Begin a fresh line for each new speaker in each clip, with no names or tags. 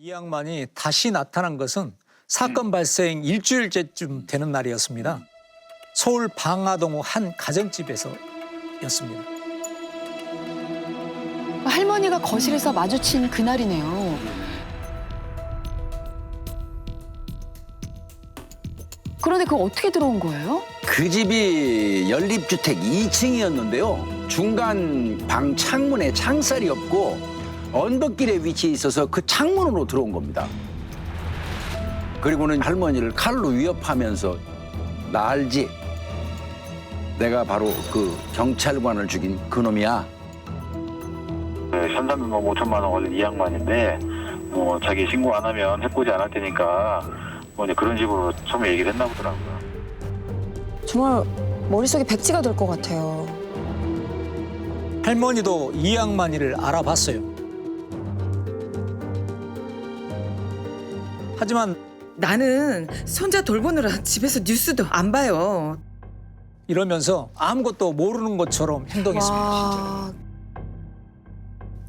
이 양반이 다시 나타난 것은 사건 발생 일주일째쯤 되는 날이었습니다. 서울 방화동 한 가정집에서였습니다.
할머니가 거실에서 마주친 그날이네요. 그런데 그거 어떻게 들어온 거예요?
그 집이 연립주택 2층이었는데요. 중간 방 창문에 창살이 없고 언덕길에 위치해 있어서 그 창문으로 들어온 겁니다. 그리고는 할머니를 칼로 위협하면서 나 알지? 내가 바로 그 경찰관을 죽인 그놈이야.
현상금 5천만 원 걸린 이 양반인데 자기 신고 안 하면 해코지 안 할 테니까 이제 그런 식으로 처음에 얘기를 했나 보더라고요.
정말 머릿속에 백지가 될 것 같아요.
할머니도 이 양반이를 알아봤어요. 하지만
나는 손자 돌보느라 집에서 뉴스도 안 봐요.
이러면서 아무것도 모르는 것처럼 행동했습니다.
와,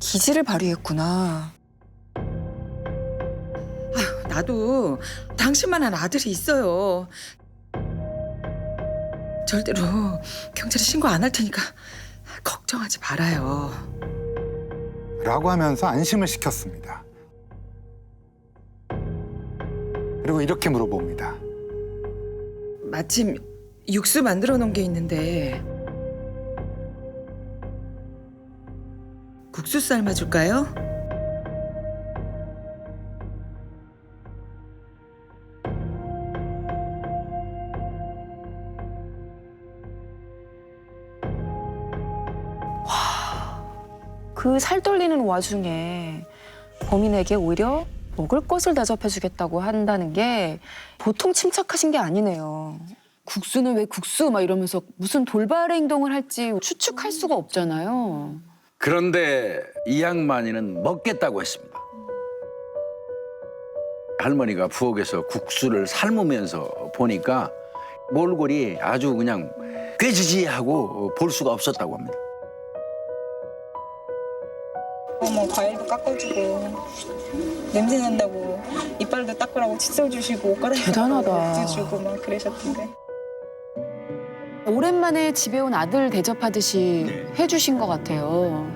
기지를 발휘했구나.
나도 당신만한 아들이 있어요. 절대로 경찰에 신고 안 할 테니까 걱정하지 말아요.
라고 하면서 안심을 시켰습니다. 그리고 이렇게 물어봅니다.
마침 육수 만들어 놓은 게 있는데 국수 삶아줄까요?
그 살떨리는 와중에 범인에게 오히려 먹을 것을 대접해주겠다고 한다는 게 보통 침착하신 게 아니네요.
국수는 왜 국수 막 이러면서 무슨 돌발 행동을 할지 추측할 수가 없잖아요.
그런데 이 양반이는 먹겠다고 했습니다. 할머니가 부엌에서 국수를 삶으면서 보니까 몰골이 아주 그냥 꾀지지하고 볼 수가 없었다고 합니다.
과일도 깎아주고 냄새 난다고 이빨도 닦으라고 칫솔 주시고 옷 갈아입고
대단하다.
주고 막 그러셨던데.
오랜만에 집에 온 아들 대접하듯이 해주신 것 같아요.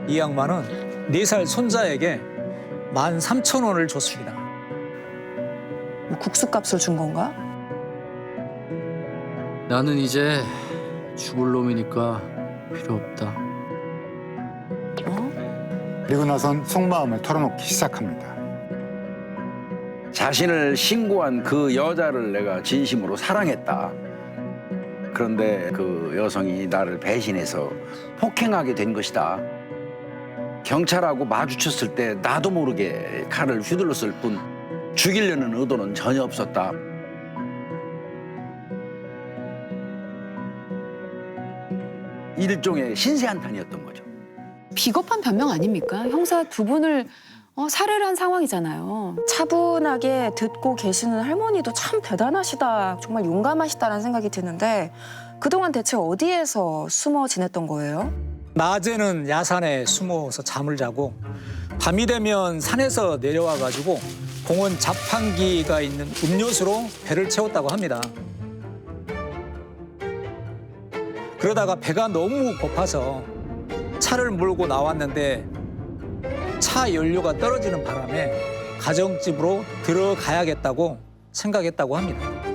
이 양반은 4살 손자에게 13,000원을 줬습니다.
뭐 국수값을 준 건가?
나는 이제 죽을 놈이니까 필요 없다.
그리고 나선 속마음을 털어놓기 시작합니다.
자신을 신고한 그 여자를 내가 진심으로 사랑했다. 그런데 그 여성이 나를 배신해서 폭행하게 된 것이다. 경찰하고 마주쳤을 때 나도 모르게 칼을 휘둘렀을 뿐 죽이려는 의도는 전혀 없었다. 일종의 신세한탄이었던 거죠.
비겁한 변명 아닙니까? 형사 두 분을 살해를 한 상황이잖아요.
차분하게 듣고 계시는 할머니도 참 대단하시다, 정말 용감하시다라는 생각이 드는데 그동안 대체 어디에서 숨어 지냈던 거예요?
낮에는 야산에 숨어서 잠을 자고 밤이 되면 산에서 내려와 가지고 공원 자판기가 있는 음료수로 배를 채웠다고 합니다. 그러다가 배가 너무 고파서 차를 몰고 나왔는데 차 연료가 떨어지는 바람에 가정집으로 들어가야겠다고 생각했다고 합니다.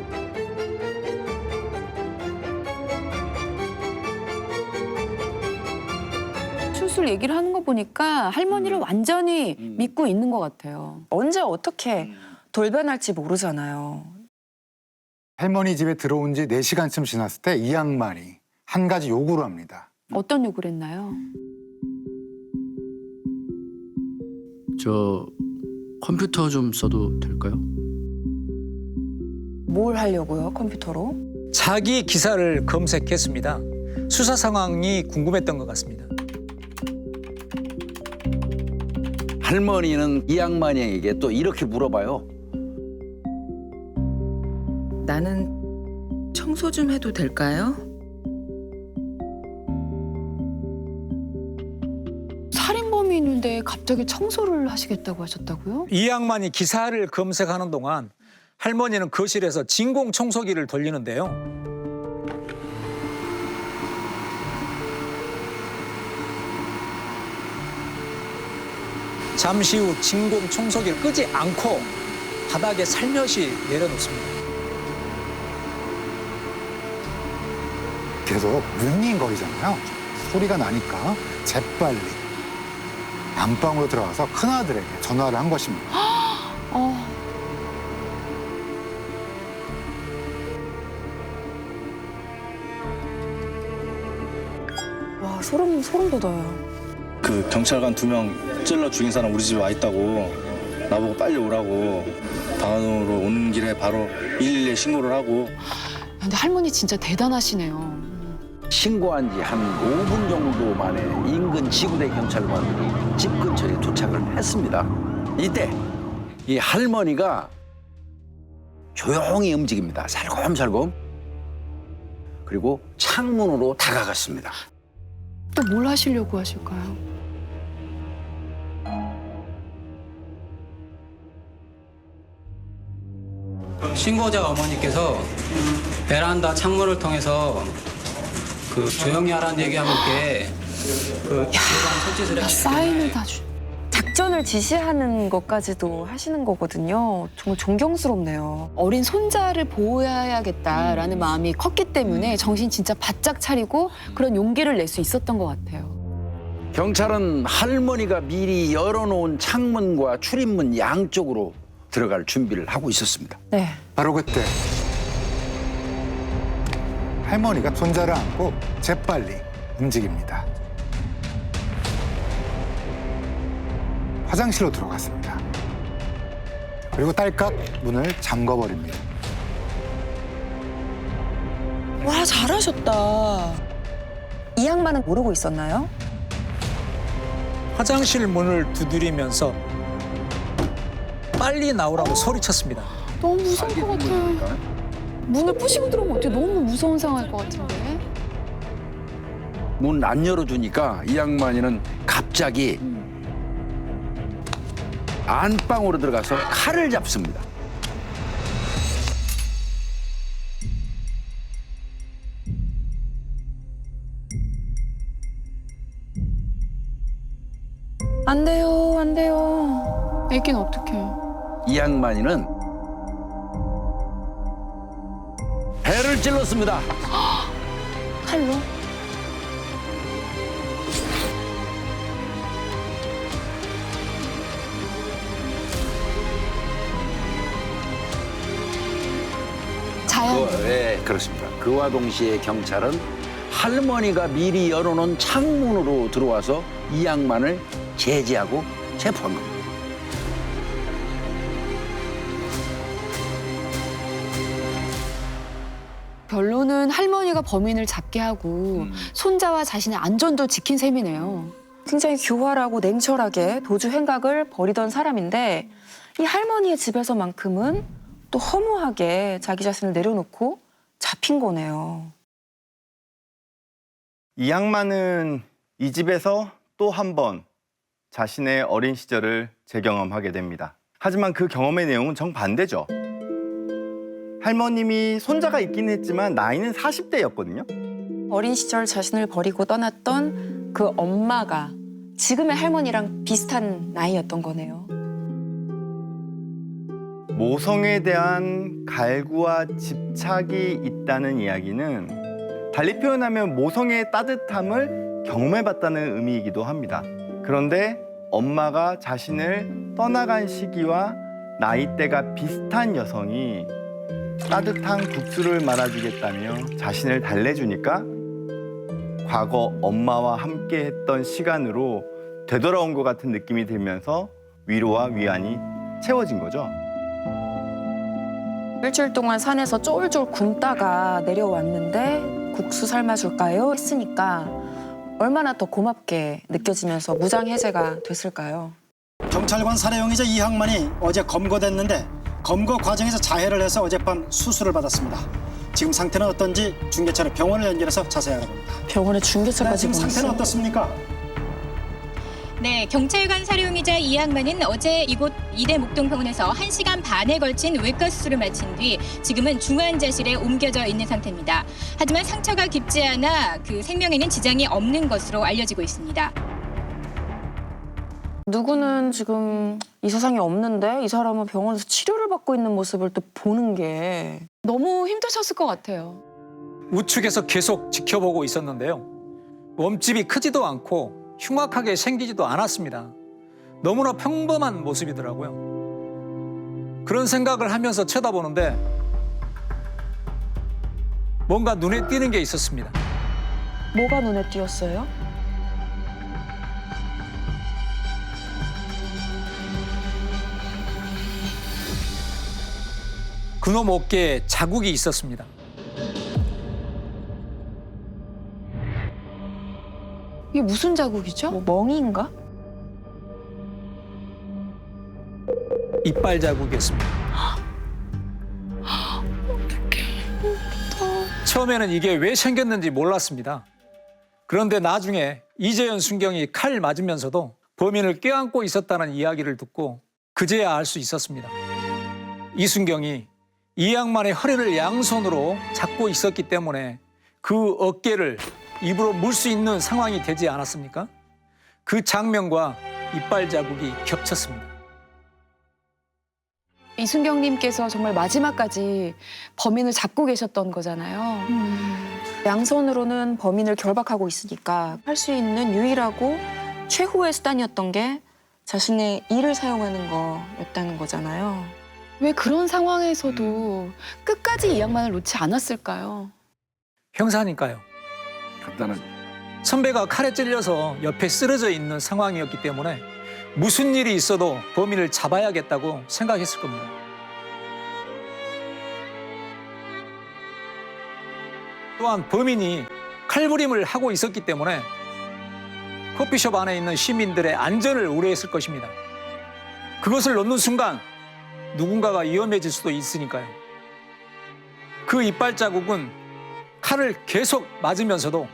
술술 얘기를 하는 거 보니까 할머니를 완전히 믿고 있는 것 같아요.
언제 어떻게 돌변할지 모르잖아요.
할머니 집에 들어온 지 4시간쯤 지났을 때 이 양반이 한 가지 요구를 합니다.
어떤 요구를 했나요?
저 컴퓨터 좀 써도 될까요?
뭘 하려고요, 컴퓨터로?
자기 기사를 검색했습니다. 수사 상황이 궁금했던 것 같습니다.
할머니는 이 양반에게 또 이렇게 물어봐요.
나는 청소 좀 해도 될까요?
살인범이 있는데 갑자기 청소를 하시겠다고 하셨다고요?
이 양반이 기사를 검색하는 동안 할머니는 거실에서 진공 청소기를 돌리는데요. 잠시 후 진공 청소기를 끄지 않고 바닥에 살며시 내려놓습니다.
계속 뭉닝거리잖아요. 소리가 나니까 재빨리 안방으로 들어가서 큰아들에게 전화를 한 것입니다.
와, 소름 돋아요.
그 경찰관 2명 찔러 죽인 사람 우리 집에 와 있다고 나보고 빨리 오라고 방안으로 오는 길에 바로 112에 신고를 하고.
근데 할머니 진짜 대단하시네요.
신고한 지 한 5분 정도 만에 인근 지구대 경찰관들이 집 근처에 도착을 했습니다. 이때 이 할머니가 조용히 움직입니다. 살금살금. 그리고 창문으로 다가갔습니다.
또 뭘 하시려고 하실까요?
신고자 어머니께서 베란다 창문을 통해서 그 조용히 하라는 얘기와 함께 그 손짓을
사인을 다 주.
작전을 지시하는 것까지도 하시는 거거든요. 정말 존경스럽네요.
어린 손자를 보호해야겠다라는 마음이 컸기 때문에 정신 진짜 바짝 차리고 그런 용기를 낼 수 있었던 것 같아요.
경찰은 할머니가 미리 열어놓은 창문과 출입문 양쪽으로 들어갈 준비를 하고 있었습니다.
네.
바로 그때 할머니가 손자를 안고 재빨리 움직입니다. 화장실로 들어갔습니다. 그리고 딸깍 문을 잠궈버립니다.
와, 잘하셨다. 이 양반은 모르고 있었나요?
화장실 문을 두드리면서 빨리 나오라고 소리쳤습니다.
너무 무서울 것 같아요. 문을 부시고 들어오면 어떻게 너무 무서운 상황일 것 같은데.
문 안 열어주니까 이 양반이는 갑자기 안방으로 들어가서 칼을 잡습니다.
안 돼요, 안 돼요.
애긴 어떡해.
이 양반이는 배를 찔렀습니다.
칼로? 자연.
네, 그렇습니다. 그와 동시에 경찰은 할머니가 미리 열어놓은 창문으로 들어와서 이 양반을 제지하고 체포한 겁니다.
결론은 할머니가 범인을 잡게 하고 손자와 자신의 안전도 지킨 셈이네요.
굉장히 교활하고 냉철하게 도주 행각을 벌이던 사람인데 이 할머니의 집에서만큼은 또 허무하게 자기 자신을 내려놓고 잡힌 거네요.
이 양반은 이 집에서 또 한 번 자신의 어린 시절을 재경험하게 됩니다. 하지만 그 경험의 내용은 정반대죠. 할머님이 손자가 있긴 했지만 나이는 40대였거든요.
어린 시절 자신을 버리고 떠났던 그 엄마가 지금의 할머니랑 비슷한 나이였던 거네요.
모성에 대한 갈구와 집착이 있다는 이야기는 달리 표현하면 모성의 따뜻함을 경험해봤다는 의미이기도 합니다. 그런데 엄마가 자신을 떠나간 시기와 나이대가 비슷한 여성이 따뜻한 국수를 말아주겠다며 자신을 달래주니까 과거 엄마와 함께 했던 시간으로 되돌아온 것 같은 느낌이 들면서 위로와 위안이 채워진 거죠.
일주일 동안 산에서 쫄쫄 굶다가 내려왔는데 국수 삶아줄까요? 했으니까 얼마나 더 고맙게 느껴지면서 무장해제가 됐을까요?
경찰관 살해용의자 이항만이 어제 검거됐는데 검거 과정에서 자해를 해서 어젯밤 수술을 받았습니다. 지금 상태는 어떤지 중계차로 병원을 연결해서 자세히 알아봅니다.
병원에 중계차까지
지금 상태는
보냈어요.
어떻습니까?
네, 경찰관 살해용의자 이항만은 어제 이곳 이대 목동병원에서 1시간 반에 걸친 외과 수술을 마친 뒤 지금은 중환자실에 옮겨져 있는 상태입니다. 하지만 상처가 깊지 않아 그 생명에는 지장이 없는 것으로 알려지고 있습니다.
누구는 지금 이 세상에 없는데 이 사람은 병원에서 치료를 받고 있는 모습을 또 보는 게
너무 힘드셨을 것 같아요.
우측에서 계속 지켜보고 있었는데요. 몸집이 크지도 않고 흉악하게 생기지도 않았습니다. 너무나 평범한 모습이더라고요. 그런 생각을 하면서 쳐다보는데 뭔가 눈에 띄는 게 있었습니다.
뭐가 눈에 띄었어요?
그놈 어깨에 자국이 있었습니다.
이게 무슨 자국이죠?
뭐 멍이인가?
이빨 자국이었습니다. 처음에는 이게 왜 생겼는지 몰랐습니다. 그런데 나중에 이재현 순경이 칼 맞으면서도 범인을 껴안고 있었다는 이야기를 듣고 그제야 알 수 있었습니다. 이순경이 이양만의 허리를 양손으로 잡고 있었기 때문에 그 어깨를 입으로 물 수 있는 상황이 되지 않았습니까? 그 장면과 이빨 자국이 겹쳤습니다.
이순경님께서 정말 마지막까지 범인을 잡고 계셨던 거잖아요.
양손으로는 범인을 결박하고 있으니까 할 수 있는 유일하고 최후의 수단이었던 게 자신의 이를 사용하는 거였다는 거잖아요.
왜 그런 상황에서도 끝까지 이 양반을 놓지 않았을까요?
형사니까요.
간단하죠.
선배가 칼에 찔려서 옆에 쓰러져 있는 상황이었기 때문에 무슨 일이 있어도 범인을 잡아야겠다고 생각했을 겁니다. 또한 범인이 칼부림을 하고 있었기 때문에 커피숍 안에 있는 시민들의 안전을 우려했을 것입니다. 그것을 놓는 순간 누군가가 위험해질 수도 있으니까요. 그 이빨 자국은 칼을 계속 맞으면서도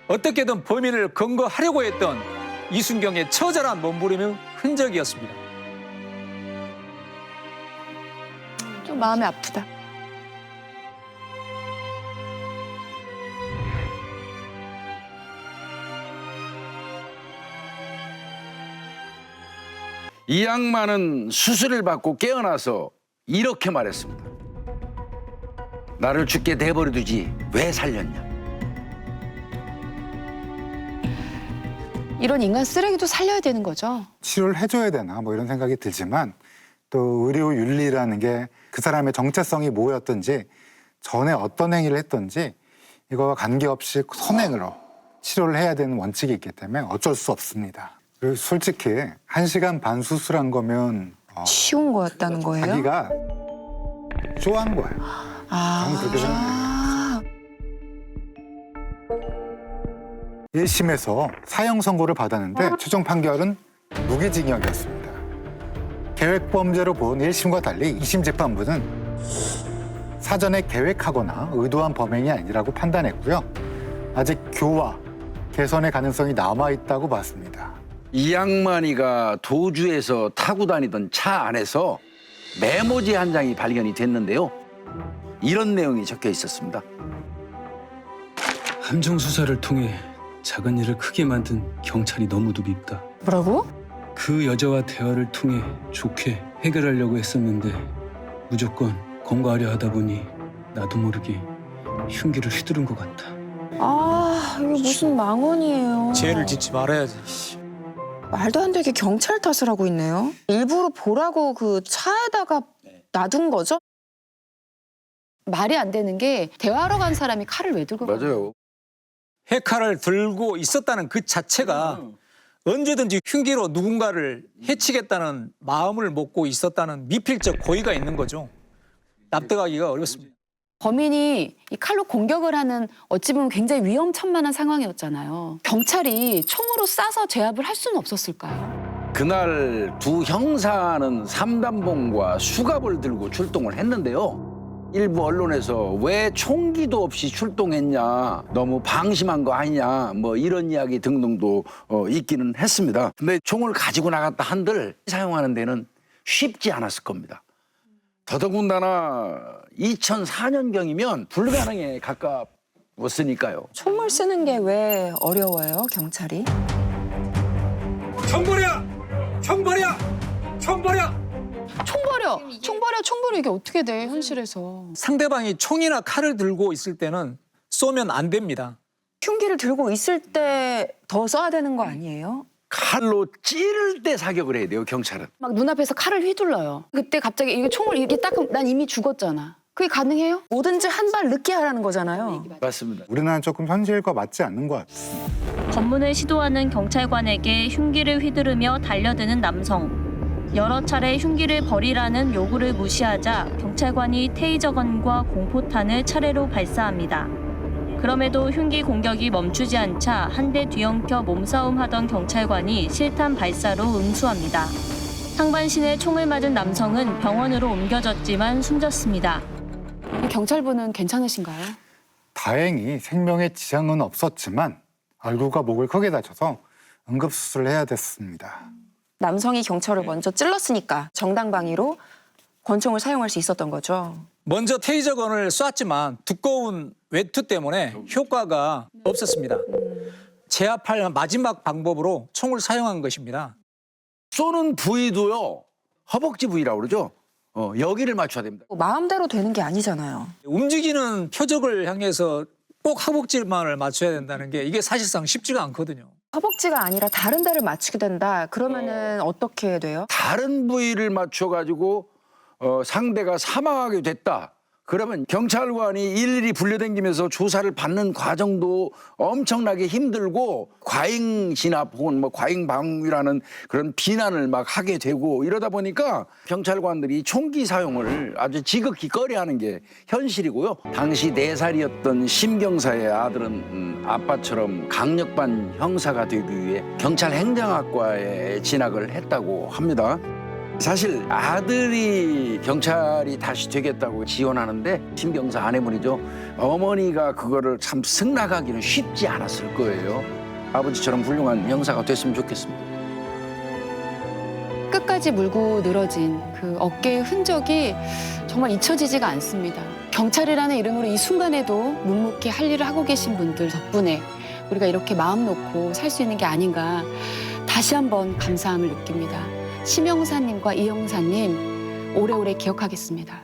어떻게든 범인을 검거하려고 했던 이순경의 처절한 몸부림의 흔적이었습니다.
좀 마음이 아프다.
이 양반은 수술을 받고 깨어나서 이렇게 말했습니다. 나를 죽게 내버려 두지 왜 살렸냐.
이런 인간 쓰레기도 살려야 되는 거죠?
치료를 해줘야 되나 뭐 이런 생각이 들지만 또 의료 윤리라는 게 그 사람의 정체성이 뭐였든지 전에 어떤 행위를 했든지 이거와 관계없이 선행으로 치료를 해야 되는 원칙이 있기 때문에 어쩔 수 없습니다. 그리고 솔직히 1시간 반 수술한 거면
쉬운 거였다는 거예요?
자기가 좋아한 거예요. 저는 그렇게 생각해요. 1심에서 사형 선고를 받았는데 최종 판결은 무기징역이었습니다. 계획범죄로 본 1심과 달리 2심 재판부는 사전에 계획하거나 의도한 범행이 아니라고 판단했고요. 아직 교화, 개선의 가능성이 남아있다고 봤습니다.
이 양만이가 도주해서 타고 다니던 차 안에서 메모지 한 장이 발견이 됐는데요. 이런 내용이 적혀 있었습니다.
함정 수사를 통해 작은 일을 크게 만든 경찰이 너무도 밉다.
뭐라고?
그 여자와 대화를 통해 좋게 해결하려고 했었는데 무조건 검거하려 하다 보니 나도 모르게 흉기를 휘두른 것 같다.
아, 이거 무슨 망언이에요.
죄를 짓지 말아야지.
말도 안 되게 경찰 탓을 하고 있네요. 일부러 보라고 그 차에다가 놔둔 거죠?
말이 안 되는 게 대화하러 간 사람이 칼을 왜 들고 가요?
맞아요.
해칼을 들고 있었다는 그 자체가 언제든지 흉기로 누군가를 해치겠다는 마음을 먹고 있었다는 미필적 고의가 있는 거죠. 납득하기가 어렵습니다.
범인이 이 칼로 공격을 하는 어찌 보면 굉장히 위험천만한 상황이었잖아요. 경찰이 총으로 쏴서 제압을 할 수는 없었을까요?
그날 두 형사는 삼단봉과 수갑을 들고 출동을 했는데요. 일부 언론에서 왜 총기도 없이 출동했냐, 너무 방심한 거 아니냐, 뭐 이런 이야기 등등도 있기는 했습니다. 근데 총을 가지고 나갔다 한들 사용하는 데는 쉽지 않았을 겁니다. 더더군다나 2004년경이면 불가능에 가까웠으니까요.
총을 쓰는 게 왜 어려워요, 경찰이?
총 버려! 총 버려! 총 버려!
총 버려 이게 어떻게 돼 현실에서?
상대방이 총이나 칼을 들고 있을 때는 쏘면 안 됩니다.
흉기를 들고 있을 때 더 써야 되는 거 아니에요?
칼로 찌를 때 사격을 해야 돼요, 경찰은.
막 눈앞에서 칼을 휘둘러요. 그때 갑자기 이게 총을 이렇게 딱 난 이미 죽었잖아. 그게 가능해요?
뭐든지 한 발 늦게 하라는 거잖아요.
맞습니다.
우리나라는 조금 현실과 맞지 않는 것 같습니다.
검문을 시도하는 경찰관에게 흉기를 휘두르며 달려드는 남성. 여러 차례 흉기를 버리라는 요구를 무시하자 경찰관이 테이저건과 공포탄을 차례로 발사합니다. 그럼에도 흉기 공격이 멈추지 않자 한 대 뒤엉켜 몸싸움하던 경찰관이 실탄 발사로 응수합니다. 상반신에 총을 맞은 남성은 병원으로 옮겨졌지만 숨졌습니다.
경찰분은 괜찮으신가요?
다행히 생명에 지장은 없었지만 얼굴과 목을 크게 다쳐서 응급수술을 해야 됐습니다.
남성이 경찰을 먼저 찔렀으니까 정당방위로 권총을 사용할 수 있었던 거죠.
먼저 테이저건을 쐈지만 두꺼운 외투 때문에 효과가 없었습니다. 제압할 마지막 방법으로 총을 사용한 것입니다.
쏘는 부위도요, 허벅지 부위라고 그러죠. 여기를 맞춰야 됩니다.
마음대로 되는 게 아니잖아요.
움직이는 표적을 향해서 꼭 허벅지만을 맞춰야 된다는 게 이게 사실상 쉽지가 않거든요.
허벅지가 아니라 다른 데를 맞추게 된다. 그러면은 어떻게 돼요?
다른 부위를 맞춰가지고 상대가 사망하게 됐다. 그러면 경찰관이 일일이 불려다니면서 조사를 받는 과정도 엄청나게 힘들고 과잉 진압 혹은 뭐 과잉 방위라는 그런 비난을 막 하게 되고 이러다 보니까 경찰관들이 총기 사용을 아주 지극히 꺼려하는 게 현실이고요. 당시 4살이었던 심경사의 아들은 아빠처럼 강력반 형사가 되기 위해 경찰 행정학과에 진학을 했다고 합니다. 사실 아들이 경찰이 다시 되겠다고 지원하는데 심경사 아내분이죠. 어머니가 그거를 참 승낙하기는 쉽지 않았을 거예요. 아버지처럼 훌륭한 형사가 됐으면 좋겠습니다.
끝까지 물고 늘어진 그 어깨의 흔적이 정말 잊혀지지가 않습니다. 경찰이라는 이름으로 이 순간에도 묵묵히 할 일을 하고 계신 분들 덕분에 우리가 이렇게 마음 놓고 살 수 있는 게 아닌가 다시 한번 감사함을 느낍니다. 심 형사님과 이 형사님 오래오래 기억하겠습니다.